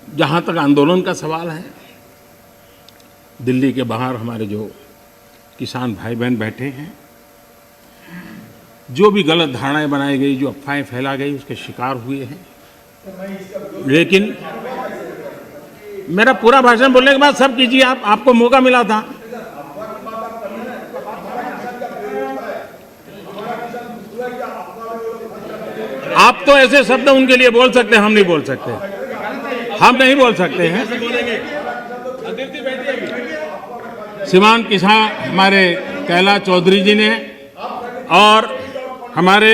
जहाँ तक आंदोलन का सवाल है, दिल्ली के बाहर हमारे जो किसान भाई बहन बैठे हैं, जो भी गलत धारणाएं बनाई गई, जो अफवाहें फैला गई, उसके शिकार हुए हैं। लेकिन मेरा पूरा भाषण बोलने के बाद सब कीजिए, आपको मौका मिला था। आप तो ऐसे शब्द उनके लिए बोल सकते हैं, हम नहीं बोल सकते, हम नहीं बोल सकते हैं। श्रीमान किसान हमारे कैलाश चौधरी जी ने और हमारे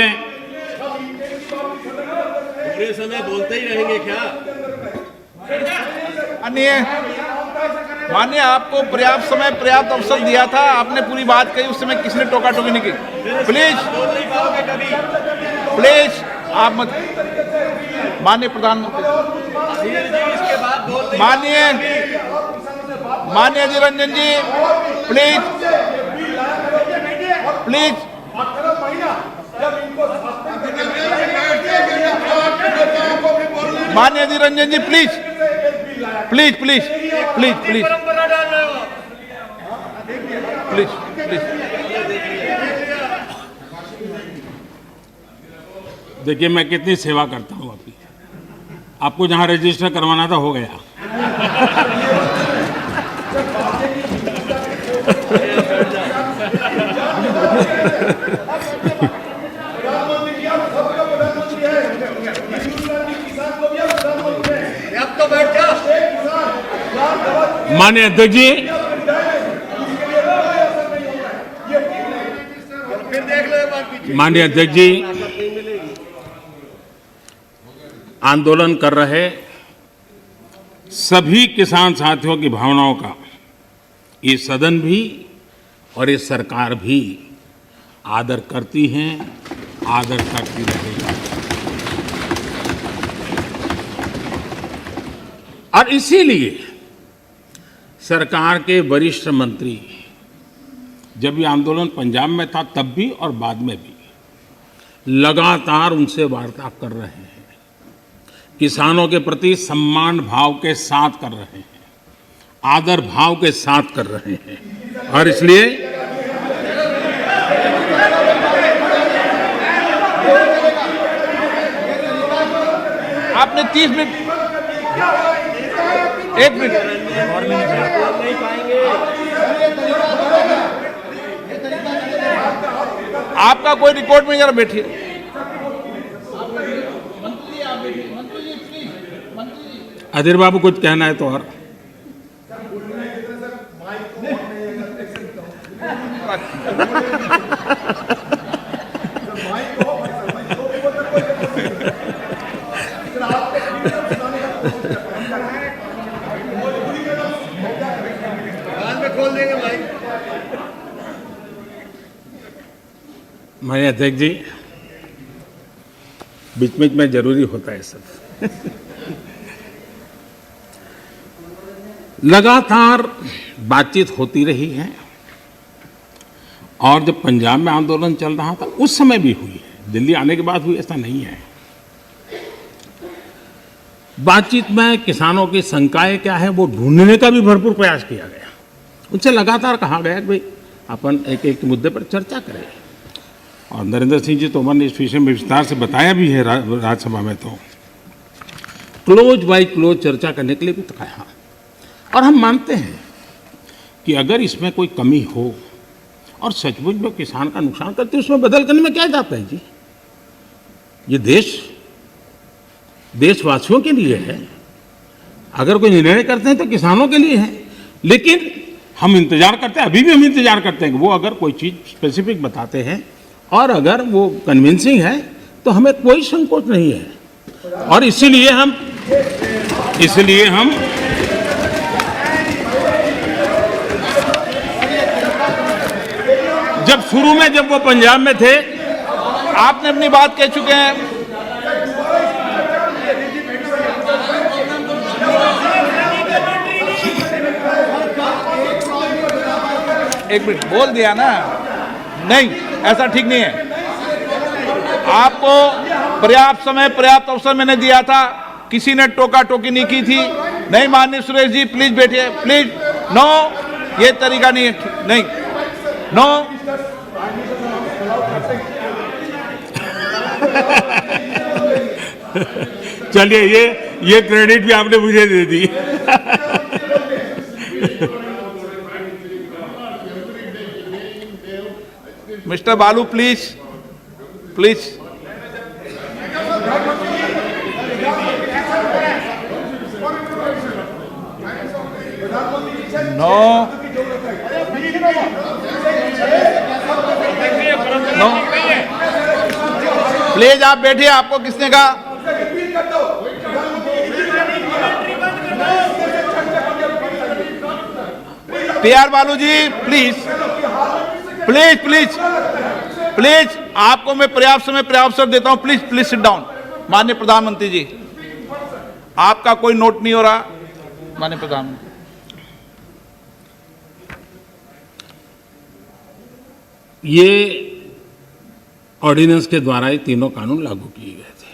पूरे समय बोलते ही रहेंगे क्या? माननीय आपको पर्याप्त समय पर्याप्त अवसर दिया था, आपने पूरी बात कही, उस समय किसने टोका टोकी नहीं की। प्लीज प्लीज आप मत। माननीय प्रधानमंत्री, माननीय अधीर रंजन जी, प्लीज प्लीज। माननीय Adhir Ranjan ji, please please please please please please please. देखिए मैं कितनी सेवा करता हूँ आपकी। आपको जहाँ रजिस्टर करवाना था हो गया। माननीय अध्यक्ष जी, माननीय अध्यक्ष जी, आंदोलन कर रहे सभी किसान साथियों की भावनाओं का ये सदन भी और ये सरकार भी आदर करती हैं, आदर करती रहेगी। और इसीलिए सरकार के वरिष्ठ मंत्री जब ये आंदोलन पंजाब में था तब भी और बाद में भी लगातार उनसे वार्ता कर रहे हैं, किसानों के प्रति सम्मान भाव के साथ कर रहे हैं, आदर भाव के साथ कर रहे हैं। और इसलिए आपने 30 मिनट, 1 मिनट आपका कोई रिकॉर्ड में, जरा बैठिए। अधीर बाबू कुछ कहना है तो और खोल देंगे भाई। माननीय अध्यक्ष जी, बीच बीच में जरूरी होता है सब। लगातार बातचीत होती रही है और जब पंजाब में आंदोलन चल रहा था उस समय भी हुई है, दिल्ली आने के बाद हुई ऐसा नहीं है। बातचीत में किसानों की शंकाएं क्या है वो ढूंढने का भी भरपूर प्रयास किया गया। उनसे लगातार कहा गया कि भाई अपन एक एक मुद्दे पर चर्चा करें, और नरेंद्र सिंह जी तोमर ने इस विषय में विस्तार से बताया भी है राज्यसभा में। तो क्लोज बाय क्लोज चर्चा करने के लिए भी तो कहा, और हम मानते हैं कि अगर इसमें कोई कमी हो और सचमुच में किसान का नुकसान करते उसमें बदल करने में क्या जाता है जी। ये देशवासियों के लिए है, अगर कोई निर्णय करते हैं तो किसानों के लिए है। लेकिन हम इंतजार करते हैं, अभी भी हम इंतजार करते हैं कि वो अगर कोई चीज़ स्पेसिफिक बताते हैं और अगर वो कन्विंसिंग है तो हमें कोई संकोच नहीं है। और इसीलिए हम जब शुरू में जब वो पंजाब में थे, आपने अपनी बात कह चुके हैं। एक मिनट बोल दिया ना, नहीं ऐसा ठीक नहीं है। आपको पर्याप्त समय पर्याप्त अवसर मैंने दिया था, किसी ने टोका टोकी नहीं की थी। नहीं माननीय सुरेश जी, प्लीज बैठिए, प्लीज। नो, ये तरीका नहीं है, नहीं, नो। चलिए, ये क्रेडिट भी आपने मुझे दे दी। Mister Balu, please please. No no, please आप बैठिए, आपको किसने कहा? PR Balu ji, please please please please, आपको मैं पर्याप्त समय पर्याप्त अवसर देता हूं। Please please sit down. माननीय प्रधानमंत्री जी, आपका कोई नोट नहीं हो रहा। माननीय प्रधानमंत्री, ये ऑर्डिनेंस के द्वारा ये तीनों कानून लागू किए गए थे,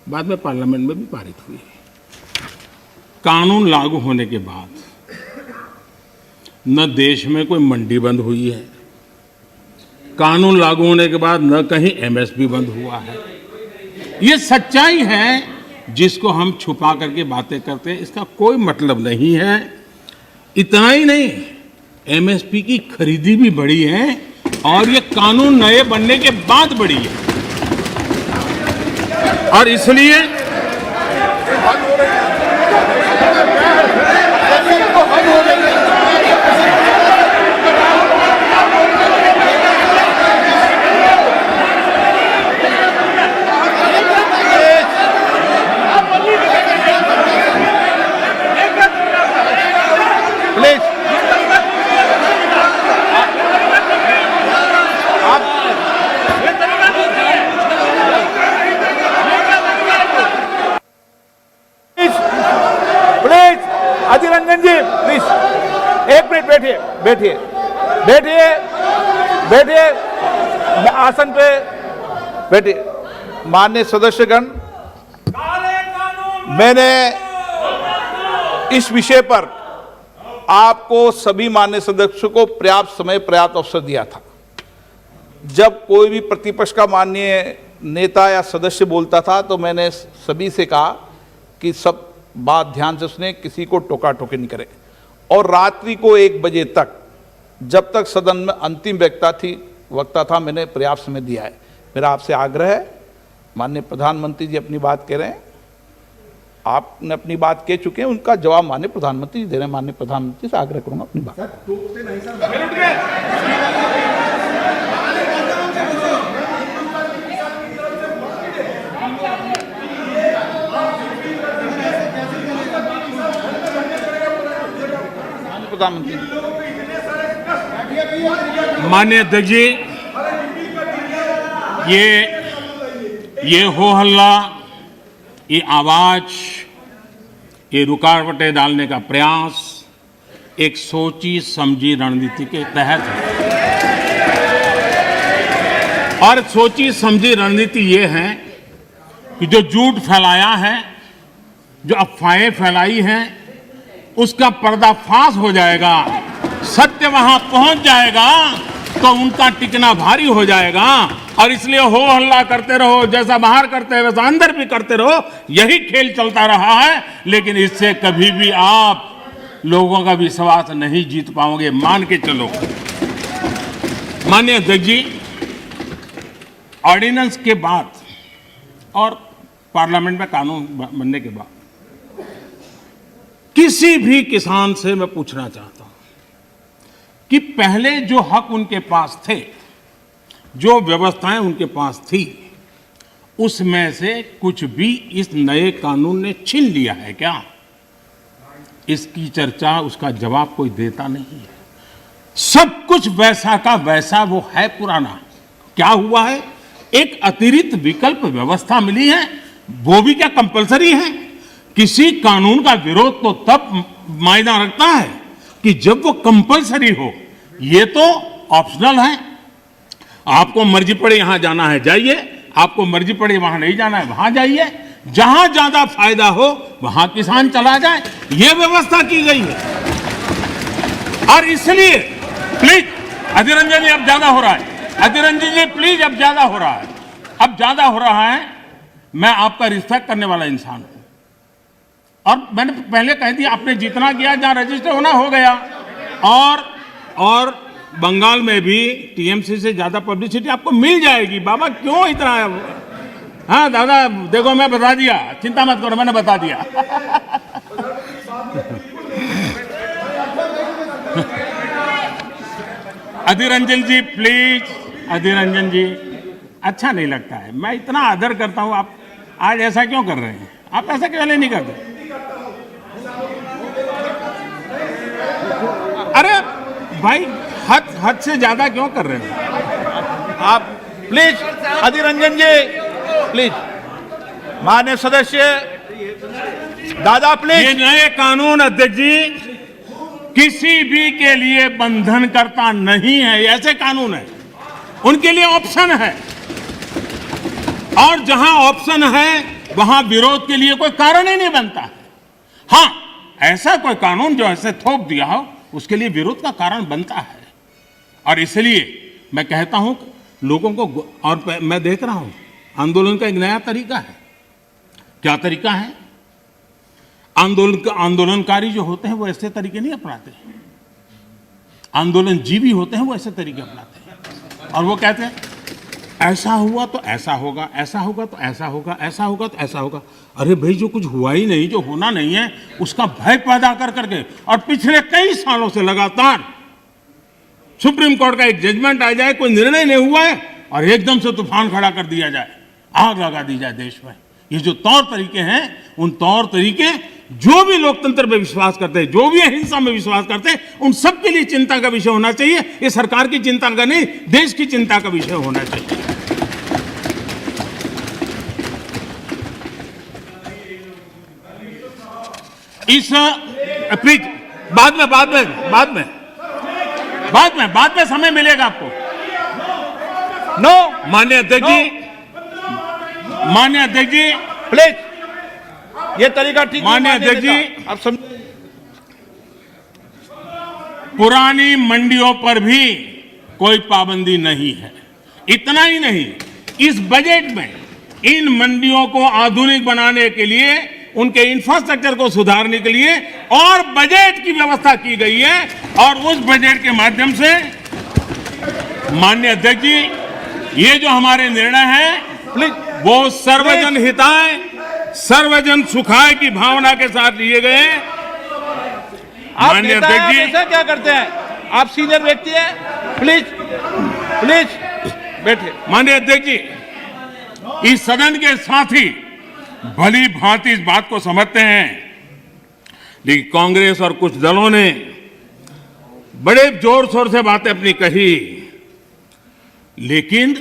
बाद में पार्लियामेंट में भी पारित हुए। कानून लागू होने के बाद न देश में कोई मंडी बंद हुई है, कानून लागू होने के बाद न कहीं एमएसपी बंद हुआ है। ये सच्चाई है जिसको हम छुपा करके बातें करते हैं, इसका कोई मतलब नहीं है। इतना ही नहीं, एमएसपी की खरीदी भी बढ़ी है और ये कानून नए बनने के बाद बढ़ी है। और इसलिए प्लीज अधीर रंजन जी, प्लीज एक मिनट बैठिए, बैठिए बैठिए बैठिए, आसन पे बैठिए। माननीय सदस्यगण, मैंने इस विषय पर आपको सभी माननीय सदस्यों को पर्याप्त समय पर्याप्त अवसर दिया था। जब कोई भी प्रतिपक्ष का माननीय नेता या सदस्य बोलता था तो मैंने सभी से कहा कि सब बात ध्यान से सुने, किसी को टोका टोकी नहीं करे। और रात्रि को 1 बजे तक, जब तक सदन में अंतिम वक्ता था, मैंने पर्याप्त समय दिया है। मेरा आपसे आग्रह है, माननीय प्रधानमंत्री जी अपनी बात कह रहे हैं, आपने अपनी बात कह चुके हैं, उनका जवाब माननीय प्रधानमंत्री जी दे रहे हैं। माननीय प्रधानमंत्री से आग्रह करूंगा अपनी बात। प्रधानमंत्री, माननीय अध्यक्ष जी, ये हो हल्ला, ये आवाज, ये रुकावटें डालने का प्रयास एक सोची समझी रणनीति के तहत है। और सोची समझी रणनीति ये है कि जो झूठ फैलाया है, जो अफवाहें फैलाई हैं, उसका पर्दाफाश हो जाएगा, सत्य वहां पहुंच जाएगा तो उनका टिकना भारी हो जाएगा। और इसलिए हो हल्ला करते रहो, जैसा बाहर करते हैं वैसा अंदर भी करते रहो, यही खेल चलता रहा है। लेकिन इससे कभी भी आप लोगों का विश्वास नहीं जीत पाओगे, मान के चलो। माननीय अध्यक्ष जी, ऑर्डिनेंस के बाद और पार्लियामेंट में कानून बनने के बाद किसी भी किसान से मैं पूछना चाहता हूं कि पहले जो हक उनके पास थे, जो व्यवस्थाएं उनके पास थी, उसमें से कुछ भी इस नए कानून ने छीन लिया है क्या? इसकी चर्चा, उसका जवाब कोई देता नहीं है। सब कुछ वैसा का वैसा वो है पुराना। क्या हुआ है? एक अतिरिक्त विकल्प व्यवस्था मिली है, वो भी क्या कंपलसरी है? किसी कानून का विरोध तो तब मायना रखता है कि जब वो कंपलसरी हो। ये तो ऑप्शनल है, आपको मर्जी पड़े यहां जाना है जाइए, आपको मर्जी पड़े वहां नहीं जाना है वहां जाइए। जहां ज्यादा फायदा हो वहां किसान चला जाए, यह व्यवस्था की गई है। और इसलिए प्लीज अधीर रंजन जी, अब ज्यादा हो रहा है। अधीर रंजन जी प्लीज, अब ज्यादा हो रहा है, अब ज्यादा हो रहा है। मैं आपका रिस्पेक्ट करने वाला इंसान हूं और मैंने पहले कह दिया, आपने जितना किया, जहां रजिस्टर होना हो गया। और बंगाल में भी टीएमसी से ज्यादा पब्लिसिटी आपको मिल जाएगी। बाबा क्यों इतना है? हाँ दादा, देखो मैं बता दिया, चिंता मत करो, मैंने बता दिया। अधीर रंजन जी प्लीज, अधीर रंजन जी, अच्छा नहीं लगता है। मैं इतना आदर करता हूं, आप आज ऐसा क्यों कर रहे हैं? आप ऐसा क्यों नहीं करते? अरे भाई, हद से ज्यादा क्यों कर रहे हैं आप? Please Adhir Ranjan ji, please. माननीय सदस्य दादा, प्लीज। ये नए कानून अध्यक्ष जी किसी भी के लिए बंधन करता नहीं है। ऐसे कानून है, उनके लिए ऑप्शन है, और जहां ऑप्शन है वहां विरोध के लिए कोई कारण ही नहीं बनता है। हां, ऐसा कोई कानून जो ऐसे थोप दिया हो, उसके लिए विरोध का कारण बनता है। और इसलिए मैं कहता हूं लोगों को, और मैं देख रहा हूं आंदोलन का एक नया तरीका है। क्या तरीका है? आंदोलनकारी जो होते हैं वो ऐसे तरीके नहीं अपनाते। आंदोलन जीवी होते हैं वो ऐसे तरीके अपनाते हैं, और वो कहते हैं ऐसा हुआ तो ऐसा होगा, ऐसा होगा तो ऐसा होगा, ऐसा होगा तो ऐसा होगा। अरे भाई, जो कुछ हुआ ही नहीं, जो होना नहीं है, उसका भय पैदा कर करके, और पिछले कई सालों से लगातार सुप्रीम कोर्ट का एक जजमेंट आ जाए, कोई निर्णय नहीं हुआ है, और एकदम से तूफान खड़ा कर दिया जाए, आग लगा दी जाए देश में। ये जो तौर तरीके हैं, उन तौर तरीके जो भी लोकतंत्र में विश्वास करते हैं, जो भी अहिंसा में विश्वास करते हैं, उन सबके लिए चिंता का विषय होना चाहिए। ये सरकार की चिंता का नहीं, देश की चिंता का विषय होना चाहिए। इस प्लीज बाद में समय मिलेगा आपको। नो, माननीय अध्यक्ष जी, प्लीज, ये तरीका ठीक नहीं। माननीय अध्यक्ष जी, आप समझ, पुरानी मंडियों पर भी कोई पाबंदी नहीं है। इतना ही नहीं, इस बजट में इन मंडियों को आधुनिक बनाने के लिए, उनके इंफ्रास्ट्रक्चर को सुधारने के लिए और बजट की व्यवस्था की गई है। और उस बजट के माध्यम से माननीय अध्यक्ष जी, ये जो हमारे निर्णय हैं प्लीज, वो सर्वजन हिताय, सर्वजन सुखाय की भावना के साथ लिए गए। आप माननीय नेता हैं, अध्यक्ष जी, आप ऐसा क्या करते हैं? आप सीनियर व्यक्ति हैं, प्लीज प्लीज बैठे। माननीय अध्यक्ष जी, इस सदन के साथी भली भांति इस बात को समझते हैं, लेकिन कांग्रेस और कुछ दलों ने बड़े जोर शोर से बातें अपनी कही, लेकिन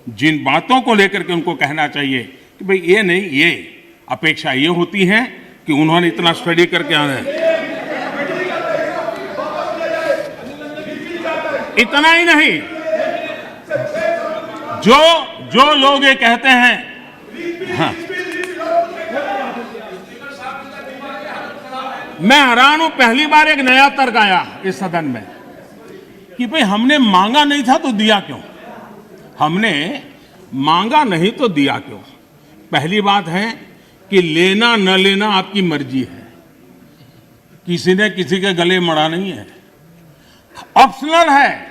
जिन बातों को लेकर के उनको कहना चाहिए कि भाई ये नहीं, ये अपेक्षा ये होती है कि उन्होंने इतना स्टडी करके आना है। इतना ही नहीं, जो लोग ये कहते हैं, हाँ, मैं हैरान हूं, पहली बार एक नया तर्क आया इस सदन में कि भाई हमने मांगा नहीं था तो दिया क्यों? हमने मांगा नहीं तो दिया क्यों? पहली बात है कि लेना न लेना आपकी मर्जी है, किसी ने किसी के गले मड़ा नहीं है, ऑप्शनल है,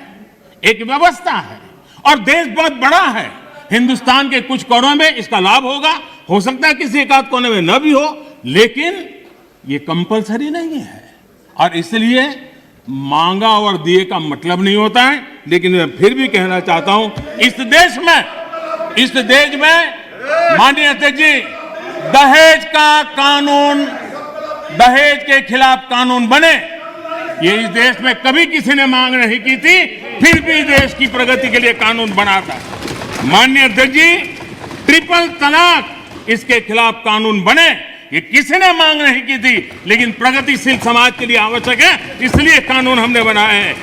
एक व्यवस्था है, और देश बहुत बड़ा है। हिंदुस्तान के कुछ कोनों में इसका लाभ होगा, हो सकता है किसी एक आध कोने में न भी हो, लेकिन ये कंपलसरी नहीं है। और इसलिए मांगा और दिए का मतलब नहीं होता है। लेकिन मैं फिर भी कहना चाहता हूं, इस देश में माननीय अध्यक्ष जी, दहेज का कानून, दहेज के खिलाफ कानून बने, ये इस देश में कभी किसी ने मांग नहीं की थी, फिर भी देश की प्रगति के लिए कानून बना था। माननीय अध्यक्ष जी, ट्रिपल तलाक, इसके खिलाफ कानून बने, ये किसी ने मांग नहीं की थी, लेकिन प्रगतिशील समाज के लिए आवश्यक है, इसलिए कानून हमने बनाए हैं।